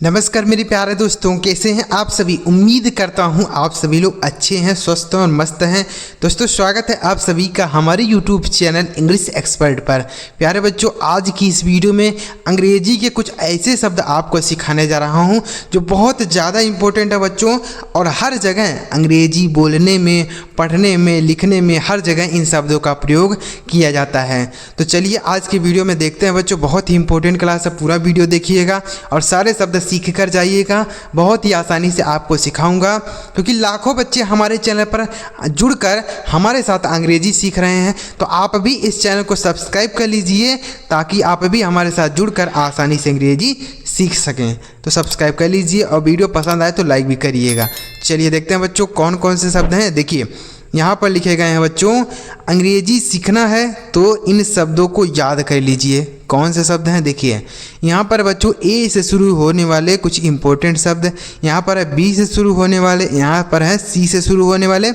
नमस्कार मेरे प्यारे दोस्तों, कैसे हैं आप सभी। उम्मीद करता हूं आप सभी लोग अच्छे हैं, स्वस्थ और मस्त हैं। दोस्तों स्वागत है आप सभी का हमारे YouTube चैनल इंग्लिश एक्सपर्ट पर। प्यारे बच्चों, आज की इस वीडियो में अंग्रेजी के कुछ ऐसे शब्द आपको सिखाने जा रहा हूं जो बहुत ज़्यादा इम्पोर्टेंट है बच्चों, और हर जगह अंग्रेजी बोलने में, पढ़ने में, लिखने में हर जगह इन शब्दों का प्रयोग किया जाता है। तो चलिए आज की वीडियो में देखते हैं बच्चों। बहुत ही इंपॉर्टेंट क्लास है, पूरा वीडियो देखिएगा और सारे शब्द सीख कर जाइएगा। बहुत ही आसानी से आपको सिखाऊंगा, क्योंकि लाखों बच्चे हमारे चैनल पर जुड़कर हमारे साथ अंग्रेजी सीख रहे हैं। तो आप भी इस चैनल को सब्सक्राइब कर लीजिए ताकि आप भी हमारे साथ जुड़कर आसानी से अंग्रेजी सीख सकें। तो सब्सक्राइब कर लीजिए और वीडियो पसंद आए तो लाइक भी करिएगा। चलिए देखते हैं बच्चों कौन कौन से शब्द हैं। देखिए यहाँ पर लिखे गए हैं बच्चों, अंग्रेजी सीखना है तो इन शब्दों को याद कर लीजिए। कौन से शब्द हैं देखिए यहाँ पर बच्चों, ए से शुरू होने वाले कुछ इंपॉर्टेंट शब्द, यहाँ पर है बी से शुरू होने वाले, यहाँ पर है सी से शुरू होने वाले।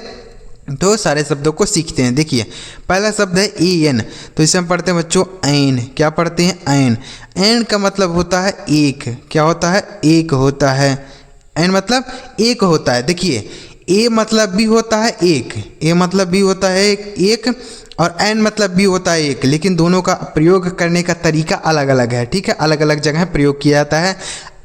तो सारे शब्दों को सीखते हैं। देखिए पहला शब्द है ए एन, तो इसे हम पढ़ते हैं बच्चों ऐन। क्या पढ़ते हैं? ऐन। ऐन का मतलब होता है एक। क्या होता है? एक होता है। ऐन मतलब एक होता है। देखिए ए मतलब भी होता है एक, ए मतलब भी होता है एक, और एन मतलब भी होता है एक, लेकिन दोनों का प्रयोग करने का तरीका अलग अलग है। ठीक है, अलग अलग जगह प्रयोग किया जाता है।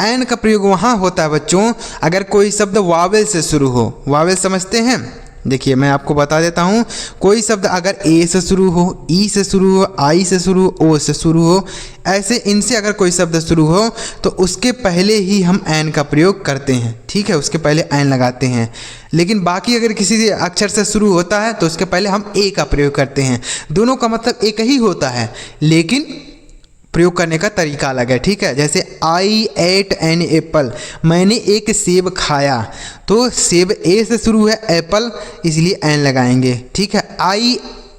एन का प्रयोग वहाँ होता है बच्चों अगर कोई शब्द वावेल से शुरू हो। वावेल समझते हैं? देखिए मैं आपको बता देता हूँ। कोई शब्द अगर ए से शुरू हो, ई से शुरू हो, आई से शुरू हो, ओ से शुरू हो, ऐसे इनसे अगर कोई शब्द शुरू हो तो उसके पहले ही हम एन का प्रयोग करते हैं। ठीक है, उसके पहले एन लगाते हैं। लेकिन बाकी अगर किसी अक्षर से शुरू होता है तो उसके पहले हम ए का प्रयोग करते हैं। दोनों का मतलब एक ही होता है, लेकिन प्रयोग करने का तरीका अलग है। ठीक है, जैसे आई एट एन एप्पल, मैंने एक सेब खाया, तो सेब ए से शुरू है, एप्पल इसलिए एन लगाएंगे। ठीक है, आई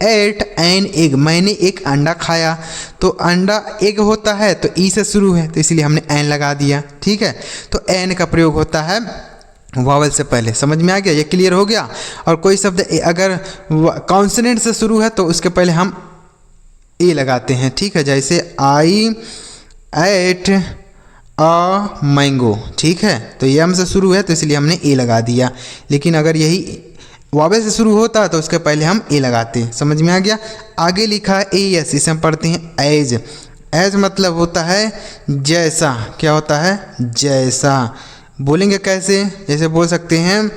एट एन एग, मैंने एक अंडा खाया, तो अंडा एग होता है तो ई से शुरू है, तो इसलिए हमने एन लगा दिया। ठीक है, तो एन का प्रयोग होता है वावल से पहले। समझ में आ गया? ये क्लियर हो गया। और कोई शब्द अगर कॉन्सोनेंट से शुरू है तो उसके पहले हम ए लगाते हैं। ठीक है, जैसे आई एट अ मैंगो। ठीक है, तो ये एम से शुरू है तो इसलिए हमने ए लगा दिया। लेकिन अगर यही वावे से शुरू होता तो उसके पहले हम ए लगाते हैं। समझ में आ गया? आगे लिखा है ए एस, इसे हम पढ़ते हैं एज। एज मतलब होता है जैसा। क्या होता है? जैसा। बोलेंगे कैसे? जैसे बोल सकते हैं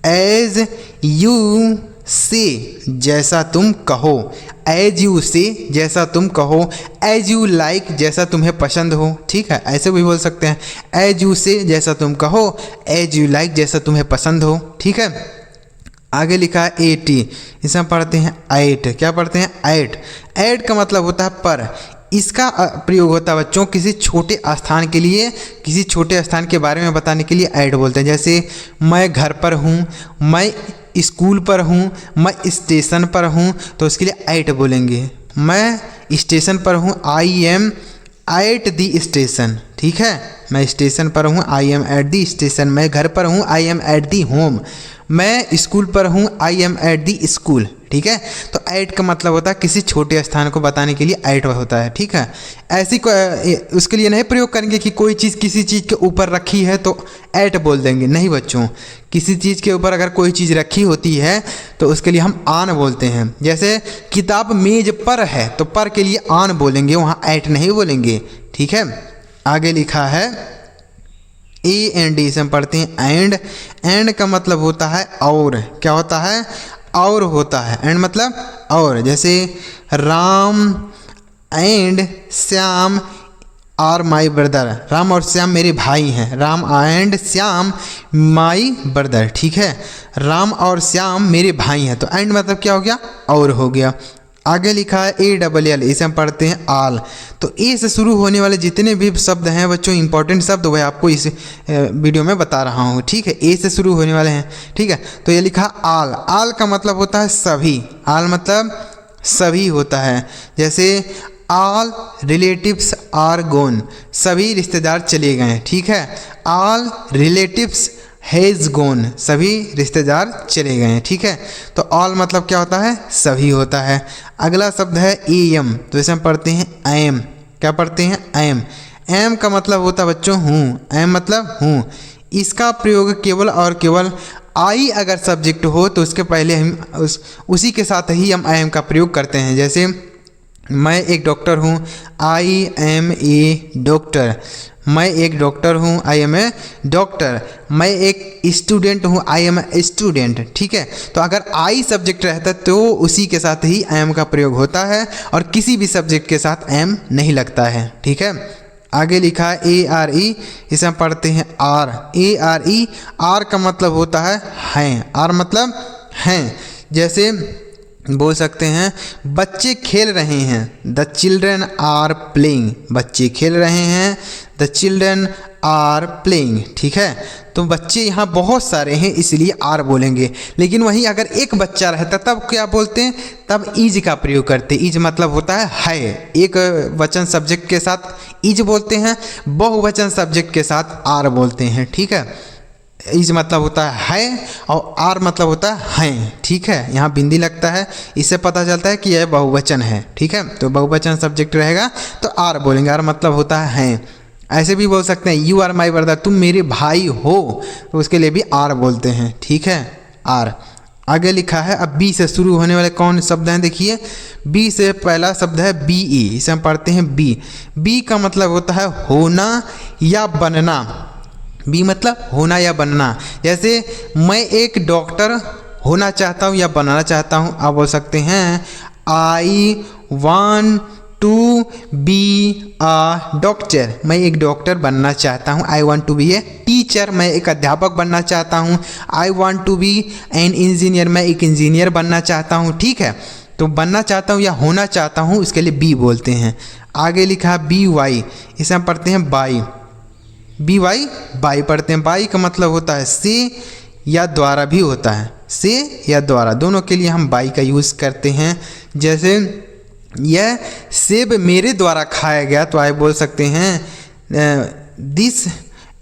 एज यू से, जैसा तुम कहो। एज यू से, जैसा तुम कहो। एज यू लाइक, जैसा तुम्हें पसंद हो। ठीक है, ऐसे भी बोल सकते हैं एज यू से, जैसा तुम कहो। एज यू लाइक, जैसा तुम्हें पसंद हो। ठीक है, आगे लिखा है ए टी, इसे हम पढ़ते हैं ऐट। क्या पढ़ते हैं? ऐट। ऐट का मतलब होता है पर। इसका प्रयोग होता है बच्चों किसी छोटे स्थान के लिए, किसी छोटे स्थान के बारे में बताने के लिए ऐट बोलते हैं। जैसे मैं घर पर हूँ, मैं स्कूल पर हूँ, मैं स्टेशन पर हूँ, तो उसके लिए ऐट बोलेंगे। मैं स्टेशन पर हूँ, I am at the station. ठीक है, मैं स्टेशन पर हूँ, I am at the station. मैं घर पर हूँ, I am at the home. मैं स्कूल पर हूँ, I am at the school. ठीक है, तो ऐट का मतलब होता है किसी छोटे स्थान को बताने के लिए ऐट होता है। ठीक है, ऐसी उसके लिए नहीं प्रयोग करेंगे कि कोई चीज़ किसी चीज़ के ऊपर रखी है तो ऐट बोल देंगे। नहीं बच्चों, किसी चीज़ के ऊपर अगर कोई चीज़ रखी होती है तो उसके लिए हम आन बोलते हैं। जैसे किताब मेज पर है तो पर के लिए आन बोलेंगे, वहाँ ऐट नहीं बोलेंगे। ठीक है, आगे लिखा है ए एंड डी, से हम पढ़ते हैं एंड। एंड का मतलब होता है और। क्या होता है? और होता है। एंड मतलब और। जैसे Ram and Shyam are my brother, Ram और श्याम मेरे भाई हैं। Ram and Shyam my brother. ठीक है, राम और श्याम मेरे भाई हैं, तो एंड मतलब क्या हो गया? और हो गया। आगे लिखा है ए डबल एल, इसे हम पढ़ते हैं आल। तो ए से शुरू होने वाले जितने भी शब्द हैं बच्चों, इंपॉर्टेंट शब्द, वह आपको इस वीडियो में बता रहा हूँ। ठीक है, ए से शुरू होने वाले हैं। ठीक है, तो ये लिखा आल। आल का मतलब होता है सभी। आल मतलब सभी होता है। जैसे आल रिलेटिव्स आर गोन, सभी रिश्तेदार चले गए। ठीक है, आल रिलेटिव्स हैज़ गोन, सभी रिश्तेदार चले गए हैं। ठीक है, तो ऑल मतलब क्या होता है? सभी होता है। अगला शब्द है ए एम, तो इसे हम पढ़ते हैं एम। क्या पढ़ते हैं? एम। एम का मतलब होता है बच्चों हूँ, एम मतलब हूँ। इसका प्रयोग केवल और केवल आई अगर सब्जेक्ट हो तो उसके पहले हम उसी के साथ ही हम एम का प्रयोग करते हैं। जैसे मैं एक डॉक्टर हूँ, आई एम ए डॉक्टर। मैं एक डॉक्टर हूँ, आई एम ए डॉक्टर। मैं एक स्टूडेंट हूँ, आई एम ए स्टूडेंट। ठीक है, तो अगर आई सब्जेक्ट रहता है तो उसी के साथ ही एम का प्रयोग होता है और किसी भी सब्जेक्ट के साथ एम नहीं लगता है। ठीक है, आगे लिखा है ए आर ई, इसे हम पढ़ते हैं R. A R E, R का मतलब होता है हैं, आर मतलब हैं। जैसे बोल सकते हैं बच्चे खेल रहे हैं, द चिल्ड्रन आर प्लेइंग। बच्चे खेल रहे हैं, द चिल्ड्रन आर प्लेइंग। ठीक है, तो बच्चे यहाँ बहुत सारे हैं इसलिए आर बोलेंगे। लेकिन वहीं अगर एक बच्चा रहता तब क्या बोलते हैं, तब इज का प्रयोग करते। इज मतलब होता है। एक वचन सब्जेक्ट के साथ इज बोलते हैं, बहुवचन सब्जेक्ट के साथ आर बोलते हैं। ठीक है, इज मतलब होता है और आर मतलब होता है हैं। ठीक है, यहाँ बिंदी लगता है, इससे पता चलता है कि यह बहुवचन है। ठीक है, तो बहुवचन सब्जेक्ट रहेगा तो आर बोलेंगे, आर मतलब होता है हैं। ऐसे भी बोल सकते हैं यू आर माई ब्रदर, तुम मेरे भाई हो, तो उसके लिए भी आर बोलते हैं। ठीक है, आर। आगे लिखा है अब बी से शुरू होने वाले कौन शब्द हैं, देखिए बी से पहला शब्द है बी ई, इसे हम पढ़ते हैं बी। बी का मतलब होता है होना या बनना। बी मतलब होना या बनना। जैसे मैं एक डॉक्टर होना चाहता हूँ या बनाना चाहता हूँ, आप बोल सकते हैं I want to be a doctor. मैं एक डॉक्टर बनना चाहता हूँ। I want to be a teacher, मैं एक अध्यापक बनना चाहता हूँ। I want to be an engineer, मैं एक इंजीनियर बनना चाहता हूँ। ठीक है, तो बनना चाहता हूँ या होना चाहता हूँ, इसके लिए बी बोलते हैं। आगे लिखा है बी वाई, इसे हम पढ़ते हैं बाई। बी वाई, बाई पढ़ते हैं। बाई का मतलब होता है से या द्वारा भी होता है, से या द्वारा, दोनों के लिए हम बाई का यूज़ करते हैं। जैसे यह सेब मेरे द्वारा खाया गया, तो आप बोल सकते हैं this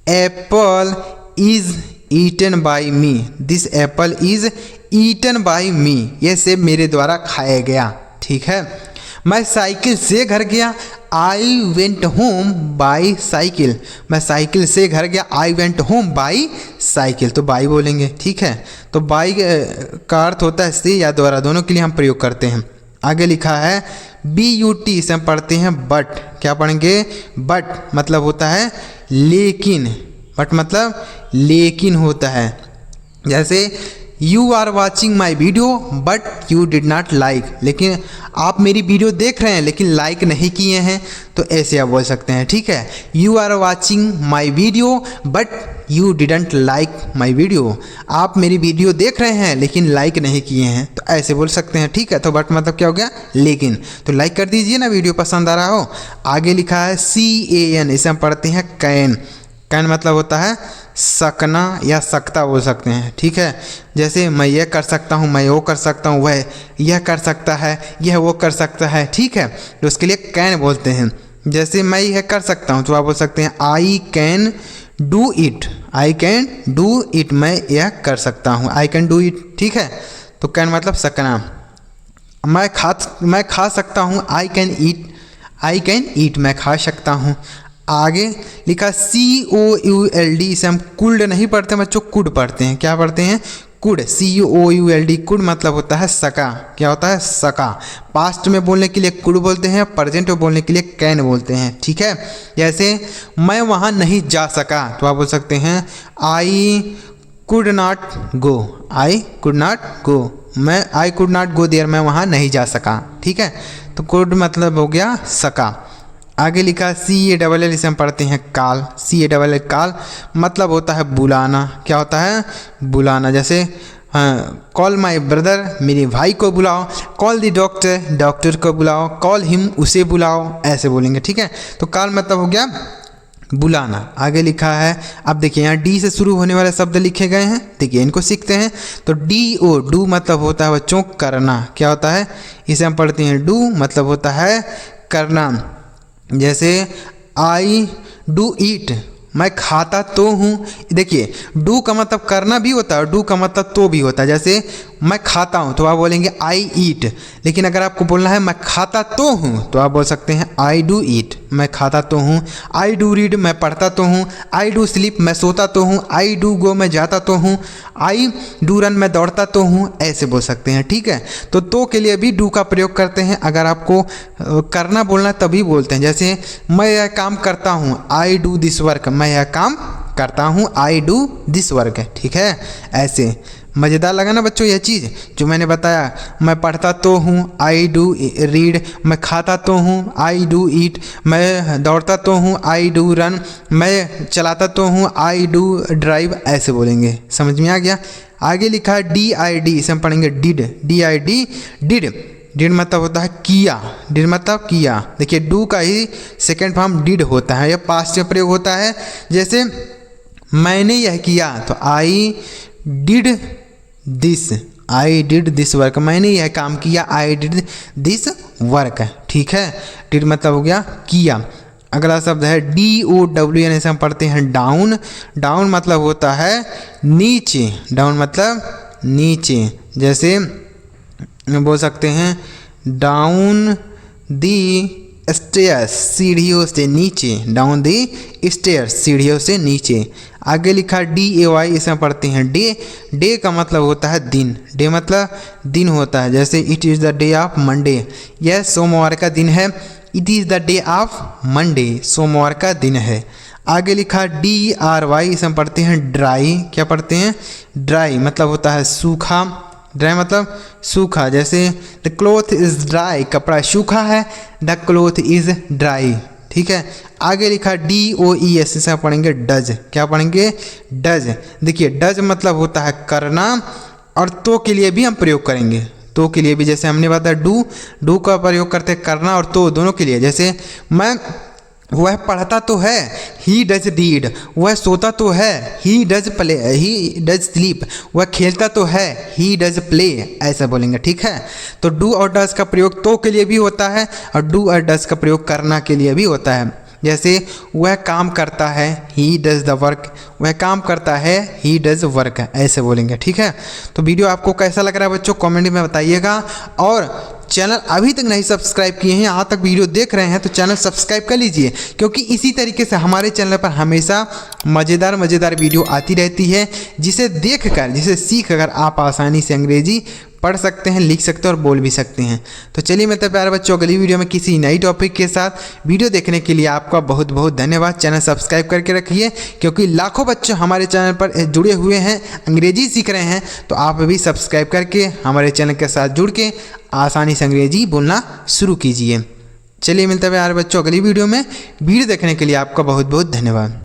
apple is eaten by me. This apple is eaten by me, यह सेब मेरे द्वारा खाया गया। ठीक है, मैं साइकिल से घर गया, I went home by cycle. मैं साइकिल से घर गया, I went home by cycle, तो बाई बोलेंगे। ठीक है, तो बाई का अर्थ होता है से या द्वारा, दोनों के लिए हम प्रयोग करते हैं। आगे लिखा है बी यू टी, इसे हम पढ़ते हैं बट। क्या पढ़ेंगे, बट मतलब होता है लेकिन। बट मतलब लेकिन होता है। जैसे you are watching my video but you did not like, लेकिन आप मेरी वीडियो देख रहे हैं लेकिन लाइक नहीं किए हैं, तो ऐसे आप बोल सकते हैं। ठीक है, you are watching my video but you didn't like my video. आप मेरी वीडियो देख रहे हैं लेकिन लाइक नहीं किए हैं, तो ऐसे बोल सकते हैं। ठीक है, तो बट मतलब क्या हो गया, लेकिन। तो लाइक कर दीजिए ना, वीडियो पसंद आ रहा हो। आगे लिखा है सी ए एन, इसे हम पढ़ते हैं कैन। कैन मतलब होता है सकना या सकता बोल सकते हैं। ठीक है, जैसे मैं ये कर सकता हूँ, मैं वो कर सकता हूँ, वह यह कर सकता है, यह वो कर सकता है। ठीक है, तो उसके लिए कैन बोलते हैं। जैसे मैं यह कर सकता हूँ, तो आप बोल सकते हैं I can do it. I can do it, मैं यह कर सकता हूँ, आई कैन डू इट। ठीक है, तो कैन मतलब सकना। मैं खा सकता हूँ, I can eat. I can eat, मैं खा सकता हूँ। आगे लिखा सी ओ यू एल डी, इसे हम कुल्ड नहीं पढ़ते बच्चों, कुड पढ़ते हैं। क्या पढ़ते हैं, could, C O U L D, could मतलब होता है सका। क्या होता है, सका। पास्ट में बोलने के लिए कुड बोलते हैं, प्रेजेंट में बोलने के लिए कैन बोलते हैं। ठीक है, जैसे मैं वहाँ नहीं जा सका, तो आप बोल सकते हैं I could not go. I could not go, मैं I could not go there, मैं वहाँ नहीं जा सका। ठीक है, तो कुड मतलब हो गया सका। आगे लिखा सी ए डबल एल, इसे हम पढ़ते हैं काल। सी ए डबल एल, काल मतलब होता है बुलाना। क्या होता है, बुलाना। जैसे कॉल माई ब्रदर, मेरे भाई को बुलाओ। कॉल द डॉक्टर, डॉक्टर को बुलाओ। कॉल हिम, उसे बुलाओ, ऐसे बोलेंगे। ठीक है, तो काल मतलब हो गया बुलाना। आगे लिखा है, अब देखिए यहाँ डी से शुरू होने वाले शब्द लिखे गए हैं, देखिए इनको सीखते हैं। तो डी ओ, डू मतलब होता है बच्चों करना। क्या होता है, इसे हम पढ़ते हैं डू मतलब होता है करना। जैसे आई डू ईट, मैं खाता तो हूँ। देखिए डू का मतलब करना भी होता है, डू का मतलब तो भी होता है। जैसे मैं खाता हूँ तो आप बोलेंगे आई ईट, लेकिन अगर आपको बोलना है मैं खाता तो हूँ, तो आप बोल सकते हैं आई डू ईट। मैं खाता तो हूँ। आई डू रीड मैं पढ़ता तो हूँ। आई डू स्लीप मैं सोता तो हूँ। आई डू गो मैं जाता तो हूँ। आई डू रन मैं दौड़ता तो हूँ, ऐसे बोल सकते हैं। ठीक है, तो के लिए भी डू का प्रयोग करते हैं। अगर आपको करना बोलना तभी बोलते हैं। जैसे मैं यह काम करता हूँ, आई डू दिस वर्क, मैं यह काम करता हूँ, आई डू दिस वर्क। ठीक है, ऐसे मज़ेदार लगा ना बच्चों यह चीज़ जो मैंने बताया। मैं पढ़ता तो हूँ, आई डू रीड। मैं खाता तो हूँ, आई डू ईट। मैं दौड़ता तो हूँ, आई डू रन। मैं चलाता तो हूँ, आई डू ड्राइव, ऐसे बोलेंगे। समझ में आ गया। आगे लिखा है डी आई डी, इसे हम पढ़ेंगे did, D I D, did. Did मतलब होता है किया, डिड मतलब किया। देखिए डू का ही सेकेंड फॉर्म डिड होता है, यह पास्ट में प्रयोग होता है। जैसे मैंने यह किया तो I did this, I did this work, मैंने यह काम किया, आई डिड दिस वर्क। ठीक है, डिड मतलब हो गया किया। अगला शब्द है डी ओ डब्ल्यू एन, इसे हम पढ़ते हैं डाउन। डाउन मतलब होता है नीचे, डाउन मतलब नीचे। जैसे बोल सकते हैं डाउन दी स्टेयर्स, सीढ़ियों से नीचे, डाउन दी स्टेयर्स, सीढ़ियों से नीचे। आगे लिखा डी ए वाई, इसे हम पढ़ते हैं डे। डे का मतलब होता है दिन, डे मतलब दिन होता है। जैसे it is the day of Monday, यह सोमवार का दिन है। It is the day of Monday, सोमवार का दिन है। आगे लिखा डी आर वाई, इसे हम पढ़ते हैं ड्राई। क्या पढ़ते हैं? ड्राई मतलब होता है सूखा, ड्राई मतलब सूखा। जैसे द क्लोथ इज़ ड्राई, कपड़ा सूखा है, द क्लोथ इज़ ड्राई। ठीक है, आगे लिखा डी ओ ई एस, इसे पढ़ेंगे डज। क्या पढ़ेंगे? डज। देखिए डज मतलब होता है करना, और तो के लिए भी हम प्रयोग करेंगे, तो के लिए भी। जैसे हमने बताया डू का प्रयोग करते हैं करना और तो दोनों के लिए। जैसे वह पढ़ता तो है, ही डज रीड। वह सोता तो है, he does play, he does sleep. वह खेलता तो है, ही डज प्ले, ऐसा बोलेंगे। ठीक है, तो डू और डज का प्रयोग तो के लिए भी होता है और डू और डज का प्रयोग करना के लिए भी होता है। जैसे वह काम करता है, ही डज द वर्क। वह काम करता है, ही डज वर्क, ऐसे बोलेंगे। ठीक है, तो वीडियो आपको कैसा लग रहा है बच्चों कमेंट में बताइएगा। और चैनल अभी तक नहीं सब्सक्राइब किए हैं, यहाँ तक वीडियो देख रहे हैं तो चैनल सब्सक्राइब कर लीजिए, क्योंकि इसी तरीके से हमारे चैनल पर हमेशा मज़ेदार वीडियो आती रहती है, जिसे देखकर, जिसे सीखकर आप आसानी से अंग्रेजी पढ़ सकते हैं, लिख सकते हैं और बोल भी सकते हैं। तो चलिए मिलते हैं प्यारे बच्चों अगली वीडियो में किसी नई टॉपिक के साथ। वीडियो देखने के लिए आपका बहुत बहुत धन्यवाद। चैनल सब्सक्राइब करके रखिए, क्योंकि लाखों बच्चे हमारे चैनल पर जुड़े हुए हैं, अंग्रेजी सीख रहे हैं। तो आप भी सब्सक्राइब करके हमारे चैनल के साथ जुड़ के आसानी से अंग्रेजी बोलना शुरू कीजिए। चलिए मिलते हैं प्यारे बच्चों अगली वीडियो में। वीडियो देखने के लिए आपका बहुत बहुत धन्यवाद।